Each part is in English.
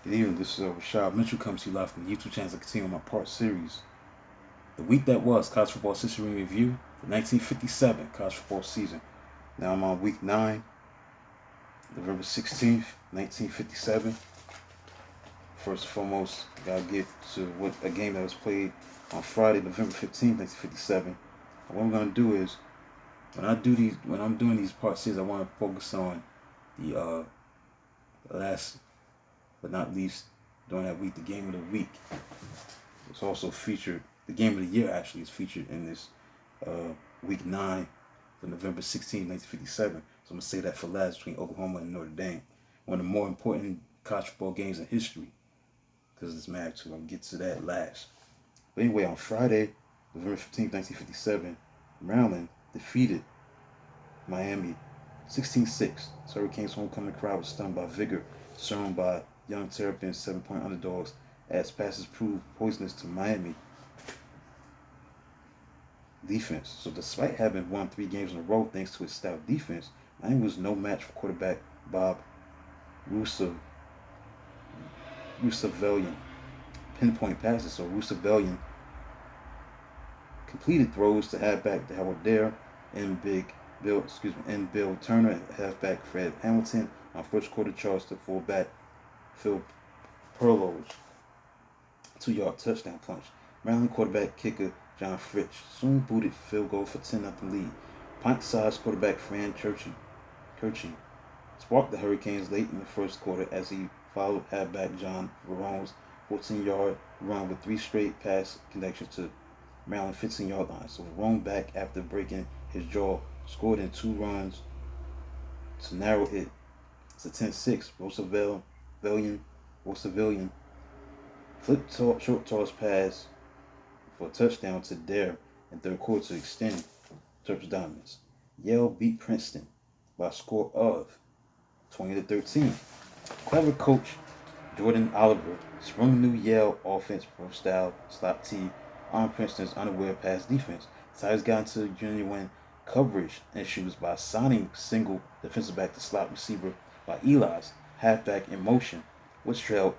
Good evening, this is Rashad Mitchell coming to you live from the YouTube channel to continue my part series. The week that was college football history review, the 1957 college football season. Now I'm on week 9, November 16th, 1957. First and foremost, I gotta get to what a game that was played on Friday, November 15th, 1957. And what I'm gonna do is when I'm doing these part series, I want to focus on the last but not least during that week, the game of the week. It's also featured, the game of the year actually is featured in this week 9 for November 16, 1957. So I'm going to say that for last between Oklahoma and Notre Dame. One of the more important college football games in history because it's mad too. I'll get to that last. But anyway, on Friday, November 15, 1957, Maryland defeated Miami 16-6. So Hurricanes' homecoming crowd was stunned by vigor shown by young Terrapins 7-point underdogs as passes proved poisonous to Miami defense. So despite having won 3 games in a row thanks to its stout defense, Miami was no match for quarterback Bob Roosevelian. Pinpoint passes. So Roosevelian completed throws to halfback Howard Dare and Bill Turner, halfback Fred Hamilton on first quarter charge to fullback Phil Perlo's 2-yard touchdown punch. Maryland quarterback kicker John Fritsch soon booted field goal for 10-0 lead. Pint-sized quarterback Fran Kirchie sparked the Hurricanes late in the first quarter as he followed halfback John Verone's 14-yard run with 3 straight pass connections to Maryland 15-yard line. So Verone, back after breaking his jaw, scored in 2 runs to narrow it to 10-6. Roosevelian flipped short toss pass for a touchdown to Dare in third quarter to extend Terps' dominance. Yale beat Princeton by a score of 20-13. Clever coach Jordan Oliver sprung new Yale offense from style slot T on Princeton's unaware pass defense. The Tigers got into genuine coverage issues by signing single defensive back to slot receiver by Eli's halfback in motion, which trailed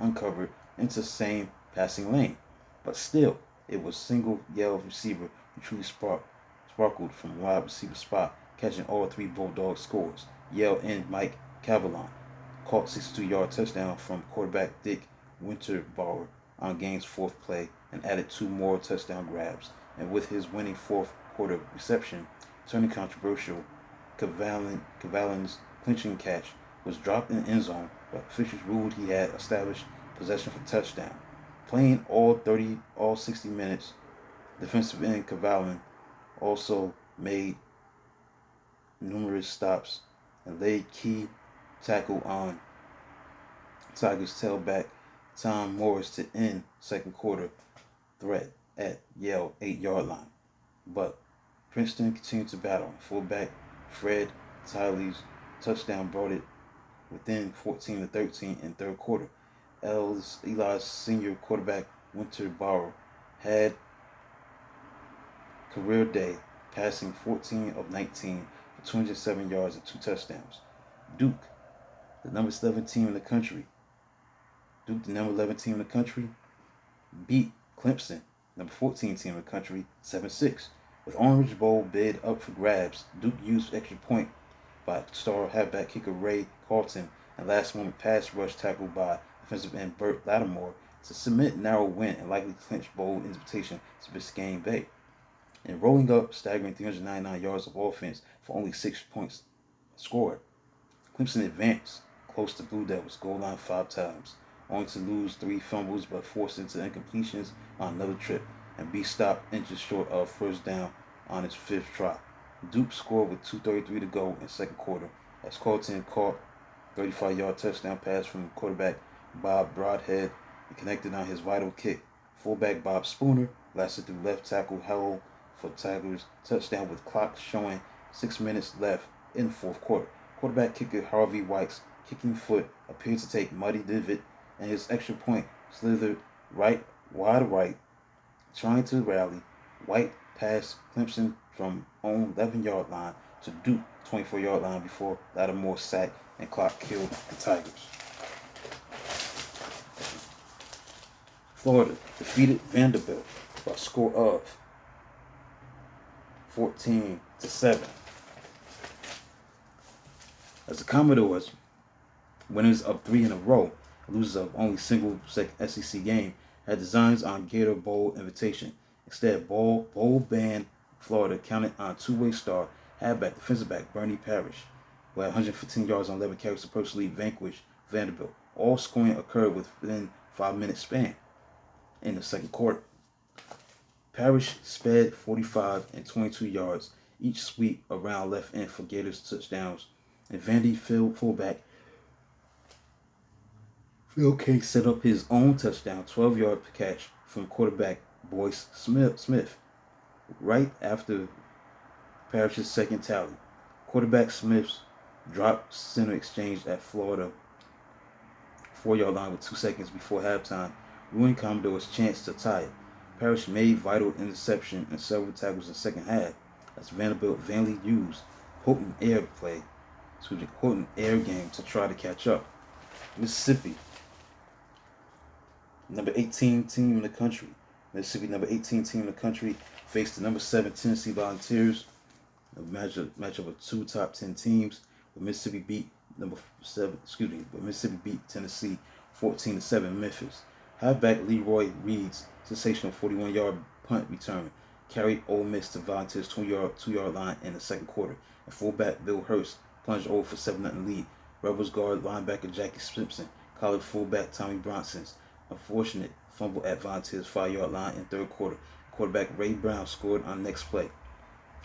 uncovered into the same passing lane. But still, it was single Yale receiver who truly sparkled from wide receiver spot, catching all 3 Bulldog scores. Yale end Mike Cavalon caught 62-yard touchdown from quarterback Dick Winterbauer on game's 4th play and added 2 more touchdown grabs. And with his winning 4th quarter reception, turning controversial, Cavalon's clinching catch was dropped in the end zone, but officials ruled he had established possession for touchdown. Playing all 60 minutes, defensive end Cavalon also made numerous stops and laid key tackle on Tigers tailback Tom Morris to end second quarter threat at Yale 8-yard line. But Princeton continued to battle. Fullback Fred Tiley's touchdown brought it within 14-13 in third quarter. Eli's senior quarterback Winterbauer had career day, passing 14 of 19 for 207 yards and 2 touchdowns. Duke, the number 11 team in the country, beat Clemson, number 14 team in the country, 7-6. With Orange Bowl bid up for grabs, Duke used extra point by star halfback kicker Ray Carlton and last-moment pass rush tackle by defensive end Burt Lattimore to cement narrow win and likely clinch bowl invitation to Biscayne Bay. And rolling up staggering 399 yards of offense for only 6 points scored, Clemson advanced close to Blue Devils' goal line 5 times, only to lose 3 fumbles but forced into incompletions on another trip and be stopped inches short of first down on its 5th try. Duke scored with 2:33 to go in second quarter as Carlton caught 35-yard touchdown pass from quarterback Bob Broadhead and connected on his vital kick. Fullback Bob Spooner lasted through left tackle Howell for Tigers touchdown with clock showing 6 minutes left in the fourth quarter. Quarterback kicker Harvey White's kicking foot appeared to take muddy divot and his extra point slithered wide right, trying to rally. White passed Clemson from own 11-yard line to Duke 24-yard line before Lattimore sacked and clock killed the Tigers. Florida defeated Vanderbilt by a score of 14-7. As the Commodores, winners of 3 in a row, losers of only single SEC game, had designs on Gator Bowl invitation. Instead, bowl banned Florida counted on two-way star halfback defensive back Bernie Parrish, who had 115 yards on 11 carries to personally vanquish Vanderbilt. All scoring occurred within 5-minute span in the second quarter. Parrish sped 45 and 22 yards each sweep around left end for Gators touchdowns, and Vandy fullback Phil King set up his own touchdown 12-yard catch from quarterback Boyce Smith right after Parrish's second tally. Quarterback Smith's drop center exchange at Florida 4-yard line with 2 seconds before halftime, ruining Commodore's chance to tie it. Parrish made vital interception and several tackles in the second half as Vanderbilt vainly used potent air game to try to catch up. Mississippi, number 18 team in the country. Mississippi, number 18 team in the country, faced the number 7 Tennessee Volunteers. A matchup of two top 10 teams. Mississippi beat Tennessee 14-7 in Memphis. Halfback Leroy Reed's sensational 41-yard punt return carried Ole Miss to Volunteers' 2-yard line in the second quarter, and fullback Bill Hurst plunged over for 7-0 lead. Rebels guard linebacker Jackie Simpson collared fullback Tommy Bronson's unfortunate fumble at Volunteers' 5-yard line in third quarter. Quarterback Ray Brown scored on the next play.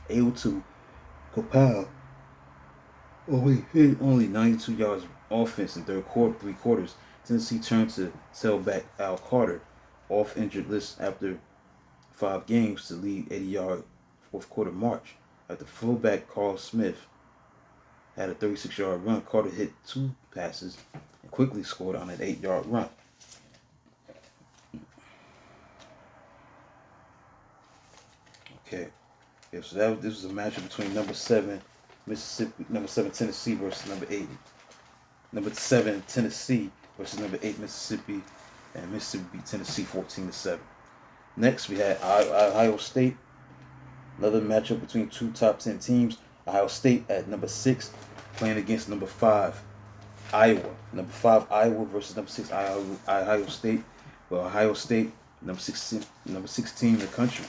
Able to compile only 92 yards offense in three quarters, Tennessee turned to tailback Al Carter off injured list after 5 games to lead 80-yard fourth quarter march. After fullback Carl Smith had a 36-yard run, Carter hit 2 passes and quickly scored on an 8-yard run. So this was a matchup between number 7 Tennessee versus number 8. Number 7 Tennessee versus number 8 Mississippi, and Mississippi beat Tennessee 14-7. Next, we had Ohio State. Another matchup between two top 10 teams. Ohio State at number 6 playing against number 5 Iowa. Number 5 Iowa versus number 6 Ohio State. Well, Ohio State, number 16 in the country,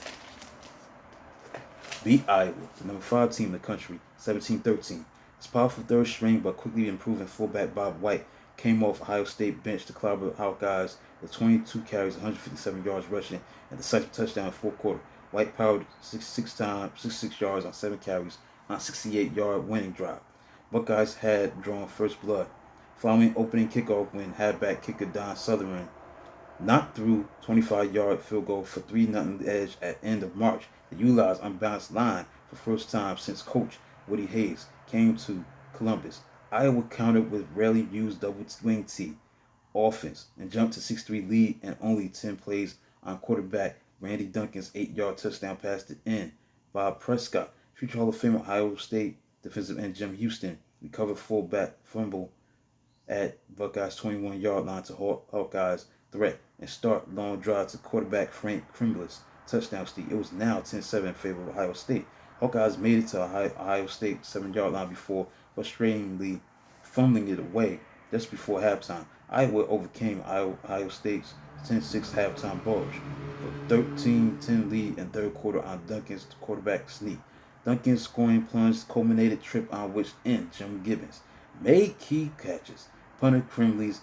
beat Iowa, the number 5 team in the country, 17-13. His powerful third string but quickly improving fullback Bob White came off Ohio State bench to clobber Hawkeyes with 22 carries, 157 yards rushing, and decisive touchdown in fourth quarter. White powered 66 yards on 7 carries on a 68-yard winning drive. Buckeyes had drawn first blood. Following opening kickoff when halfback kicker Don Sutherland knocked through 25-yard field goal for 3-0 edge at end of March, the Ula's unbalanced line for first time since coach Woody Hayes came to Columbus. Iowa countered with rarely used double wing T offense and jumped to 6-3 lead in only 10 plays on quarterback Randy Duncan's 8-yard touchdown pass to end. Bob Prescott, future Hall of Famer Iowa State defensive end Jim Houston, recovered fullback fumble at Buckeyes' 21-yard line to Hawkeyes threat and start long drive to quarterback Frank Krimbliss touchdown steal. It was now 10-7 in favor of Ohio State. Hawkeyes made it to Ohio State 7-yard line before frustratingly fumbling it away just before halftime. Iowa overcame Ohio State's 10-6 halftime bulge for 13-10 lead in third quarter on Duncan's quarterback sneak. Duncan's scoring plunge culminated trip on which end Jim Gibbons made key catches. Punter Krimbliss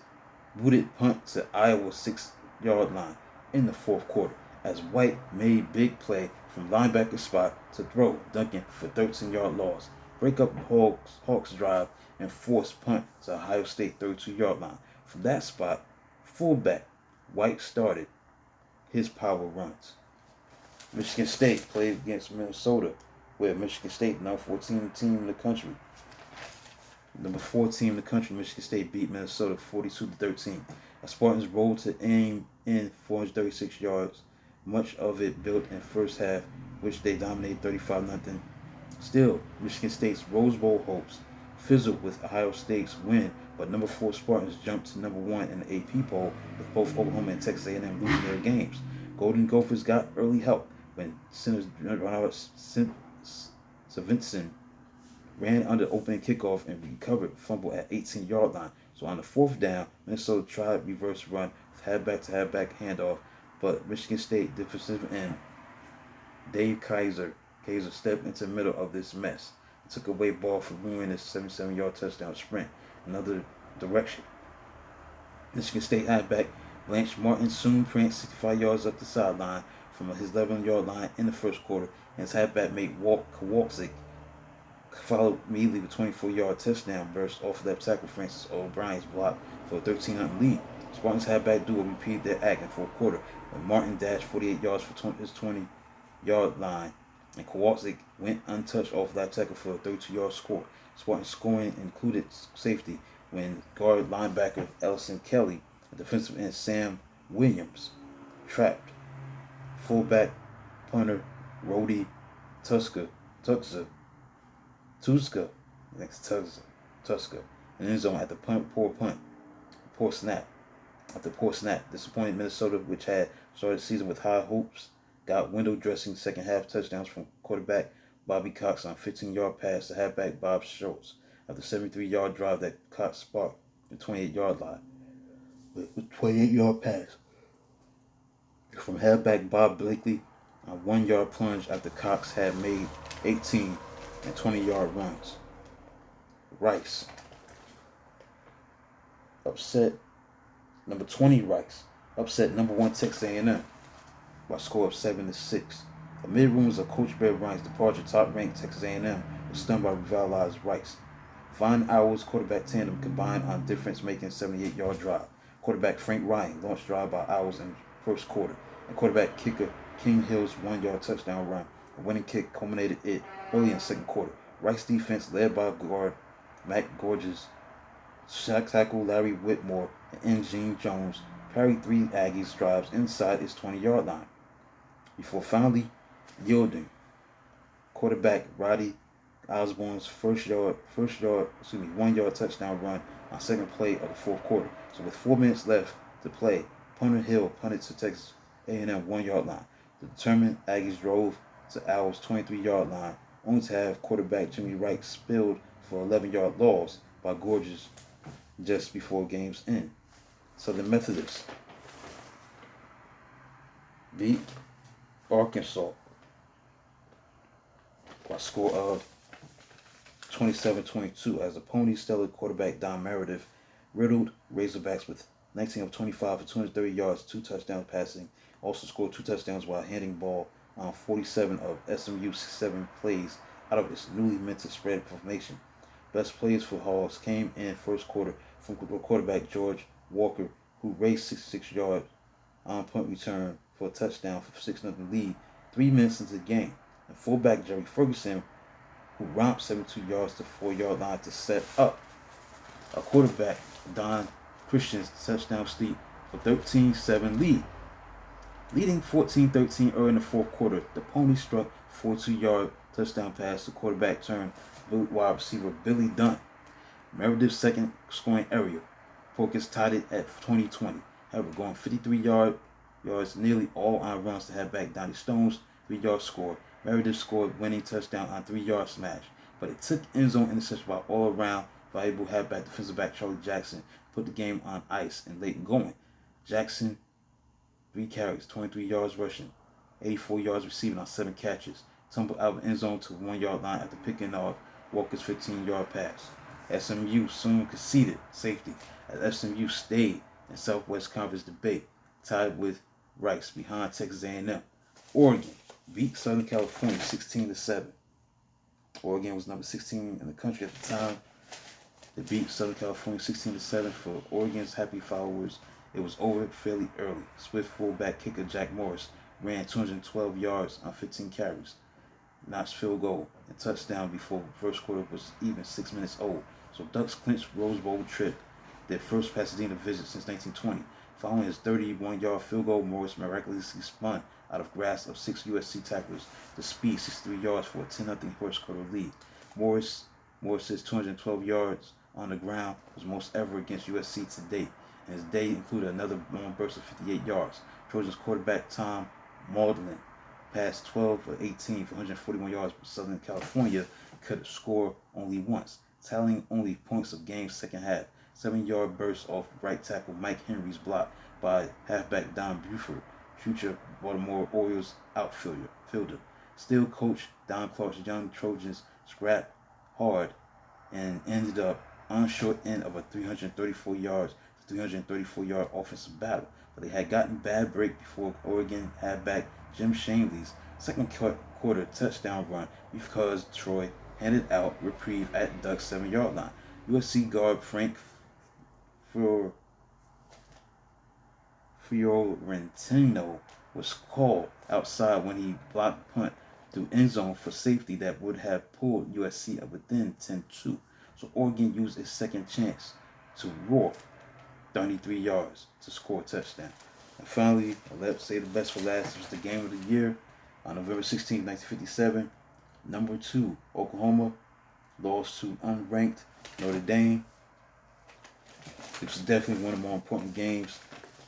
booted punt to Iowa's 6-yard line in the fourth quarter as White made big play from linebacker spot to throw Duncan for 13-yard loss, break up Hawks drive, and force punt to Ohio State 32-yard line. From that spot, fullback White started his power runs. Michigan State played against Minnesota, where Michigan State, number 14 team in the country. Number 4 team in the country, Michigan State beat Minnesota 42-13. The Spartans rolled to aim in 436 yards, much of it built in first half, which they dominated 35-0. Still, Michigan State's Rose Bowl hopes fizzled with Ohio State's win, but number 4 Spartans jumped to number 1 in the AP poll, with both Oklahoma and Texas A&M losing their games. Golden Gophers got early help when center Ronald Stevenson ran under opening kickoff and recovered fumble at 18-yard line. So on the 4th down, Minnesota tried reverse run with halfback handoff, but Michigan State defensive end Dave Kaiser stepped into the middle of this mess and took away ball from ruining his 77-yard touchdown sprint another direction. Michigan State halfback Blanche Martin soon pranced 65 yards up the sideline from his 11-yard line in the first quarter, and his halfback mate Walt Kowalczyk followed immediately with a 24-yard touchdown burst off left tackle Francis O'Brien's block for a 13-0 lead. Spartans halfback duo repeated their act in the fourth quarter when Martin dashed 48 yards for his 20-yard line, and Kowalczyk went untouched off left tackle for a 32-yard score. Spartans scoring included safety when guard linebacker Ellison Kelly and defensive end Sam Williams trapped fullback punter Rody Tuska in the end zone at the poor snap. Disappointed Minnesota, which had started the season with high hopes, got window dressing second half touchdowns from quarterback Bobby Cox on a 15-yard pass to halfback Bob Schultz after a 73-yard drive that Cox sparked the 28-yard line with a 28-yard pass from halfback Bob Blakely on a 1-yard plunge after Cox had made 18 and 20-yard runs. Rice upset number 20 Rice upset number 1 Texas A&M by a score of 7-6. Amid rumors of Coach Bear Bryant's departure, top-ranked Texas A&M was stunned by revitalized Rice. Von Owls quarterback tandem combined on difference-making 78-yard drive. Quarterback Frank Ryan launched drive by Owls in the first quarter, and quarterback kicker King Hill's 1-yard touchdown run. A winning kick culminated it early in the second quarter. Rice defense, led by guard Matt Gorges, tackle Larry Whitmore, and Gene Jones, parried 3 Aggies drives inside its 20-yard line before finally yielding. Quarterback Roddy Osborne's 1-yard touchdown run on second play of the fourth quarter. So with 4 minutes left to play, punter Hill punted to Texas A&M 1-yard line. The determined Aggies drove to Owls' 23-yard line, only to have quarterback Jimmy Wright spilled for an 11-yard loss by Gorges just before game's end. Southern Methodist beat Arkansas by a score of 27-22 as a Pony Stellar quarterback Don Meredith riddled Razorbacks with 19 of 25 for 230 yards, 2 touchdowns passing. Also scored 2 touchdowns while handing ball on 47 of SMU's 7 plays out of its newly minted spread formation. Best plays for Hogs came in first quarter from quarterback George Walker, who raced 66 yards on punt return for a touchdown for 6-0 lead 3 minutes into the game, and fullback Jerry Ferguson, who romped 72 yards to 4-yard line to set up a quarterback Don Christian's touchdown sleep for 13-7 lead. Leading 14-13 early in the fourth quarter, the Ponies struck 42-yard touchdown pass to quarterback turned wide receiver Billy Dunn. Meredith's second scoring area. Porkins tied it at 20-20. However, going 53 yards, nearly all on runs to halfback Donnie Stone's 3-yard score. Meredith scored winning touchdown on 3-yard smash, but it took end zone interception by all-around valuable halfback defensive back Charlie Jackson to put the game on ice and late going. Jackson 3 carries, 23 yards rushing, 84 yards receiving on 7 catches. Tumbled out of the end zone to the 1-yard line after picking off Walker's 15-yard pass. SMU soon conceded safety as SMU stayed in Southwest Conference debate, tied with Rice behind Texas A&M. Oregon beat Southern California 16-7. Oregon was number 16 in the country at the time. They beat Southern California 16-7. For Oregon's happy followers, it was over fairly early. Swift fullback kicker Jack Morris ran 212 yards on 15 carries, notched field goal and touchdown before the first quarter was even 6 minutes old. So Ducks clinched Rose Bowl trip, their first Pasadena visit since 1920. Following his 31-yard field goal, Morris miraculously spun out of grasp of 6 USC tacklers to speed 63 yards for a 10-0 first quarter lead. Morris Moore says 212 yards on the ground was most ever against USC to date, and his day included another long burst of 58 yards. Trojans quarterback Tom Maudlin passed 12 of 18 for 141 yards, but Southern California could score only once, tallying only points of game's second half. 7-yard burst off right tackle Mike Henry's block by halfback Don Buford, future Baltimore Orioles outfielder. Still, coach Don Clark's young Trojans scrapped hard and ended up on short end of a 334-yard offensive battle. But they had gotten bad break before Oregon halfback Jim Shanley's second quarter touchdown run because Troy handed out reprieve at Duck's 7-yard line. USC guard Frank Fiorentino was called outside when he blocked punt through end zone for safety that would have pulled USC up within 10-2. So Oregon used its second chance to roar 33 yards to score a touchdown. And finally, let's say the best for last. It was the game of the year on November 16, 1957. Number 2, Oklahoma lost to unranked Notre Dame. It was definitely one of the more important games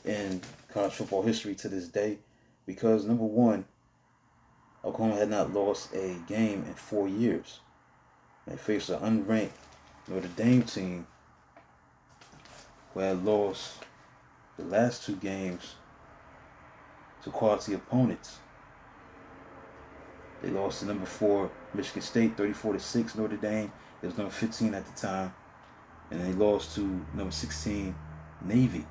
in college football history to this day because, number one, Oklahoma had not lost a game in 4 years. They faced an unranked Notre Dame team who had lost the last 2 games to quality opponents. They lost to number 4 Michigan State 34-6. Notre Dame, it was number 15 at the time, and they lost to number 16 Navy,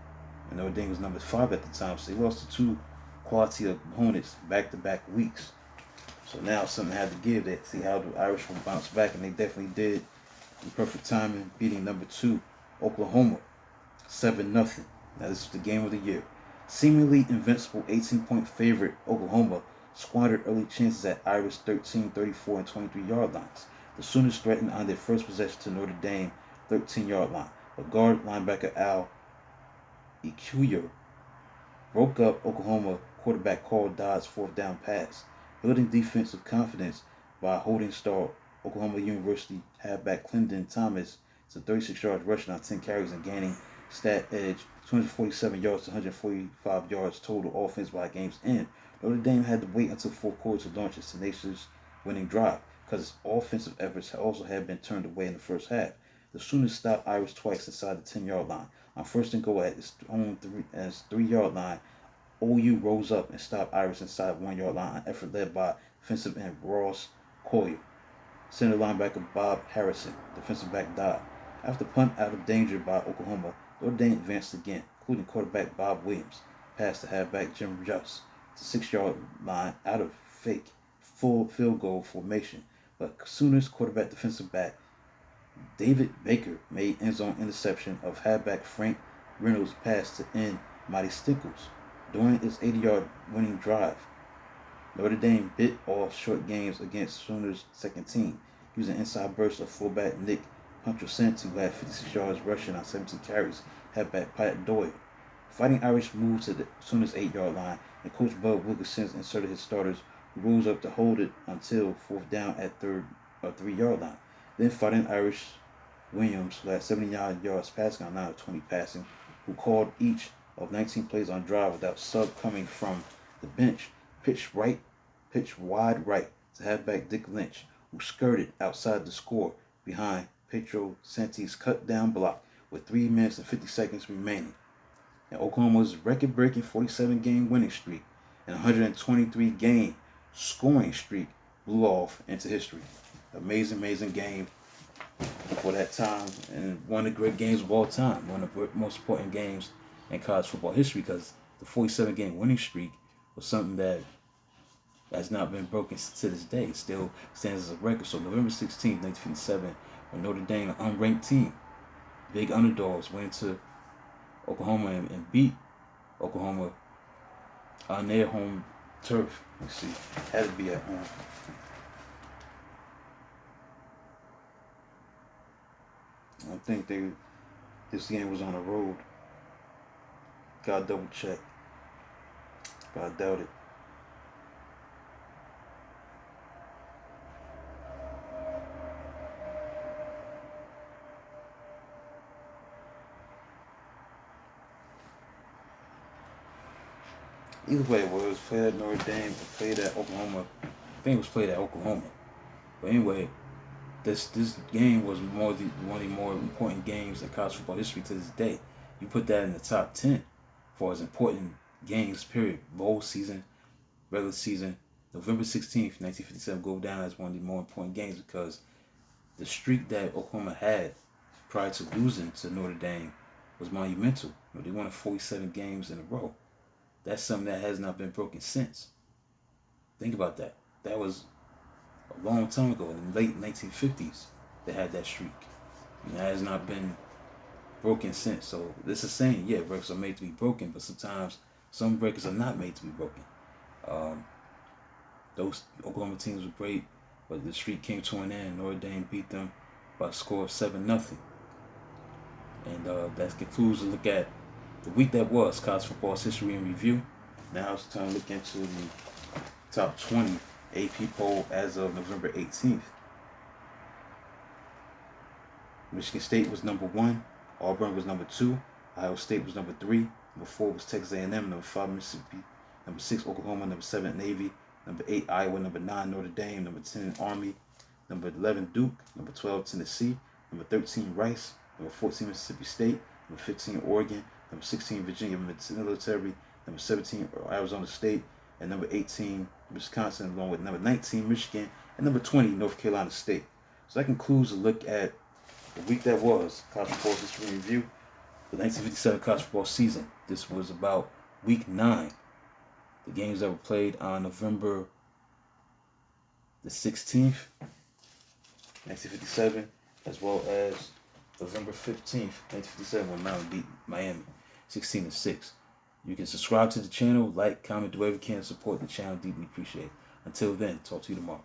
and Notre Dame was number 5 at the time. So they lost to 2 quality opponents back-to-back weeks. So now something had to give. They see how the Irish will bounce back, and they definitely did. In perfect timing, beating number 2 Oklahoma 7-0. Now this is the game of the year. Seemingly invincible 18-point favorite Oklahoma squandered early chances at Irish 13, 34, and 23-yard lines. The Sooners threatened on their first possession to Notre Dame 13-yard line, but guard linebacker Al Ikuyer broke up Oklahoma quarterback Carl Dodd's 4th down pass, building defensive confidence by holding star Oklahoma University halfback Clendon Thomas to 36 yards rushing on 10 carries and gaining stat edge 247 yards to 145 yards total offense by game's end. Notre Dame had to wait until 4th quarter to launch its tenacious winning drive because its offensive efforts also had been turned away in the first half. The Sooners stopped Irish twice inside the 10-yard line. On first and goal at its own 3-yard line, OU rose up and stopped Irish inside 1-yard line, an effort led by defensive end Ross Collier, center linebacker Bob Harrison, defensive back Dodd. After punt out of danger by Oklahoma, Notre Dame advanced again, including quarterback Bob Williams, passed to halfback Jim Just to 6-yard line out of fake full field goal formation, but Sooners quarterback defensive back David Baker made end zone interception of halfback Frank Reynolds' pass to end Mighty Stickles during its 80-yard winning drive. Notre Dame bit off short games against Sooners' second team, using inside bursts of fullback Nick Pontrocenti, who had 56 yards rushing on 17 carries, halfback Pat Doyle. Fighting Irish moved to the Sooners' 8-yard line, and Coach Bud Wilkinson inserted his starters, who rose up to hold it until 4th down at 3-yard line. Then Fighting Irish Williams, who had 79 yards passing on 9 of 20 passing, who called each of 19 plays on drive without sub coming from the bench, pitched wide right to halfback Dick Lynch, who skirted outside the score behind Pedro Santi's cut down block with 3 minutes and 50 seconds remaining. And Oklahoma's record-breaking 47-game winning streak and 123-game scoring streak blew off into history. Amazing game for that time, and one of the great games of all time, one of the most important games in college football history, because the 47-game winning streak was something that has not been broken to this day. It still stands as a record. So November 16, 1957, when Notre Dame, an unranked team, big underdogs, went into Oklahoma and beat Oklahoma on their home turf. Let's see, had to be at home. I think this game was on the road. Gotta double check, but I doubt it. Either way, whether it was played at Notre Dame or played at Oklahoma, I think it was played at Oklahoma. But anyway, this game was one of the more important games in college football history to this day. You put that in the top 10 for as important games, period. Bowl season, regular season. November 16th, 1957 go down as one of the more important games because the streak that Oklahoma had prior to losing to Notre Dame was monumental. They won 47 games in a row. That's something that has not been broken since. Think about that. That was a long time ago, in the late 1950s, they had that streak. And that has not been broken since. So this is saying, yeah, records are made to be broken, but sometimes some records are not made to be broken. Those Oklahoma teams were great, but the streak came to an end. Notre Dame beat them by a score of 7-0. And that concludes a look at the week that was college football's history and review. Now it's time to look into the top 20 AP poll as of November 18th. Michigan State was number 1. Auburn was number 2. Ohio State was number 3. Number 4 was Texas A&M. Number 5, Mississippi. Number 6, Oklahoma. Number 7, Navy. Number 8, Iowa. Number 9, Notre Dame. Number 10, Army. Number 11, Duke. Number 12, Tennessee. Number 13, Rice. Number 14, Mississippi State. Number 15, Oregon. Number 16, Virginia Military. Number 17, Arizona State. And number 18, Wisconsin, along with number 19, Michigan. And number 20, North Carolina State. So that concludes a look at the week that was college football history review, the 1957 college football season. This was about week 9. The games that were played on November the 16th, 1957, as well as November 15th, 1957, when Maryland beat Miami 16-6. You can subscribe to the channel, like, comment, do whatever you can to support the channel. Deeply appreciate it. Until then, talk to you tomorrow.